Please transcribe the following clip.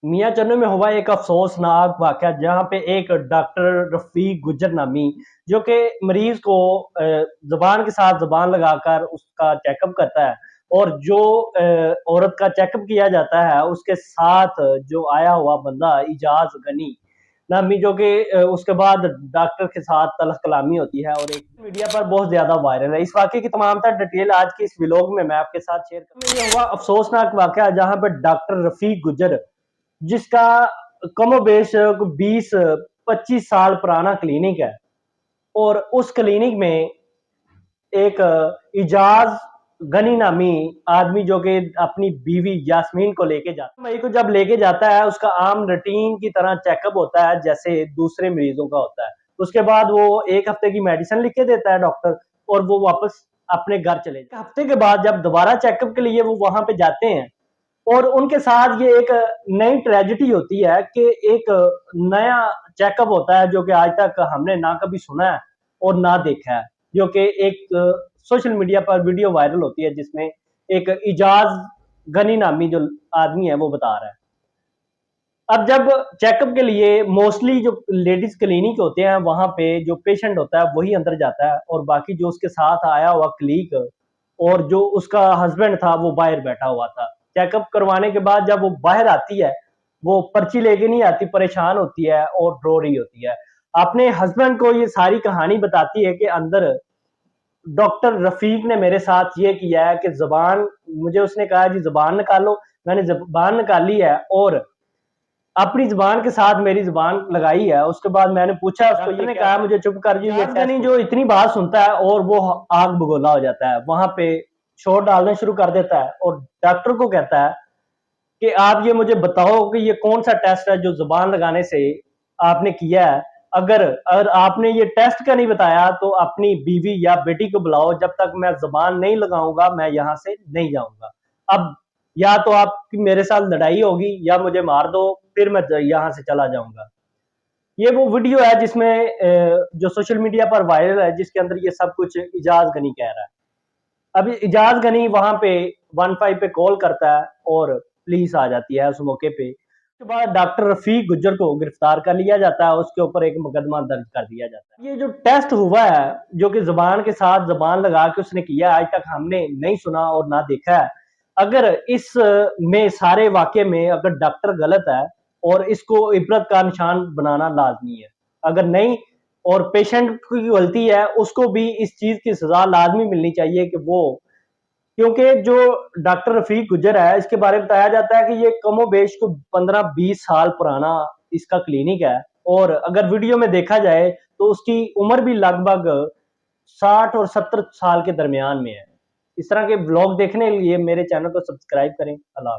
मियां चन्नू में हुआ एक अफसोसनाक वाक़या जहां पे एक डॉक्टर रफीक गुजर नामी जो कि मरीज को जुबान के साथ जुबान लगाकर उसका चेकअप करता है और जो औरत का चेकअप किया जाता है उसके साथ जो आया हुआ बंदा इजाज गनी नामी जो कि उसके बाद डॉक्टर के साथ तलख कलामी होती है और एक मीडिया पर बहुत ज्यादा वायरल है। इस वाक़े की तमाम तर डिटेल आज के इस व्लॉग में मैं आपके साथ शेयर करूंगा। ये हुआ अफसोसनाक वाक़या जहां पर डॉक्टर रफीक गुजर जिसका कमोबेश 20-25 साल पुराना क्लिनिक है और उस क्लिनिक में एक इजाज गनी नामी आदमी जो कि अपनी बीवी यास्मीन को लेके जाता है, मई को जब लेके जाता है उसका आम रूटीन की तरह चेकअप होता है जैसे दूसरे मरीजों का होता है। उसके बाद वो एक हफ्ते की मेडिसिन लिख के देता है डॉक्टर और वो वापस अपने घर चले जाते हैं। हफ्ते के बाद जब दोबारा चेकअप के लिए वो वहां पे जाते हैं और उनके साथ ये एक नई ट्रेजेडी होती है कि एक नया चेकअप होता है जो कि आज तक हमने ना कभी सुना है और ना देखा है, जो कि एक सोशल मीडिया पर वीडियो वायरल होती है जिसमें एक इजाज गनी नामी जो आदमी है वो बता रहा है। अब जब चेकअप के लिए मोस्टली जो लेडीज क्लिनिक होते हैं वहां पे जो पेशेंट होता है वही अंदर जाता है और बाकी जो उसके साथ आया हुआ क्लीग और जो उसका हस्बैंड था वो बाहर बैठा हुआ था। चेकअप करवाने के बाद जब वो बाहर आती है वो पर्ची लेके नहीं आती, परेशान होती है और रो रही होती है। अपने हस्बैंड को ये सारी कहानी बताती है कि अंदर डॉक्टर रफीक ने मेरे साथ ये किया है कि जबान, मुझे उसने कहा जी जबान निकालो, मैंने जबान निकाली है और अपनी ज़ुबान के साथ मेरी ज़ुबान लगाई है। उसके बाद मैंने पूछा उसको, ये ने कहा मुझे चुप कर जी, ये नहीं जो इतनी बात सुनता है और वो आग बगोला हो जाता है, वहां पे शोर डालना शुरू कर देता है और डॉक्टर को कहता है कि आप ये मुझे बताओ कि ये कौन सा टेस्ट है जो जुबान लगाने से आपने किया है। अगर अगर आपने ये टेस्ट का नहीं बताया तो अपनी बीवी या बेटी को बुलाओ, जब तक मैं जुबान नहीं लगाऊंगा मैं यहाँ से नहीं जाऊंगा। अब या तो आपकी मेरे साथ लड़ाई होगी या मुझे मार दो, फिर मैं यहाँ से चला जाऊंगा। ये वो वीडियो है जिसमें जो सोशल मीडिया पर वायरल है जिसके अंदर ये सब कुछ इजाज गनी कह रहा है। अभी इजाज गनी वहां पे 15 पे कॉल करता है और पुलिस आ जाती है उस मौके पे। उसके बाद डॉक्टर रफीक गुज्जर को गिरफ्तार कर लिया जाता है, उसके ऊपर एक मुकदमा दर्ज कर दिया जाता है। ये जो टेस्ट हुआ है जो कि जुबान के साथ जुबान लगा के उसने किया, आज तक हमने नहीं सुना और ना देखा है। अगर इस में सारे वाक्य में अगर डॉक्टर गलत है और इसको इबरत का निशान बनाना लाजमी है, अगर नहीं और पेशेंट की गलती है उसको भी इस चीज की सजा लाजमी मिलनी चाहिए कि वो, क्योंकि जो डॉक्टर रफीक गुजर है इसके बारे में बताया जाता है कि ये कमोबेश को 15-20 साल पुराना इसका क्लिनिक है और अगर वीडियो में देखा जाए तो उसकी उम्र भी लगभग 60 और 70 साल के दरमियान में है। इस तरह के ब्लॉग देखने के लिए मेरे चैनल को सब्सक्राइब करें। अल्लाह।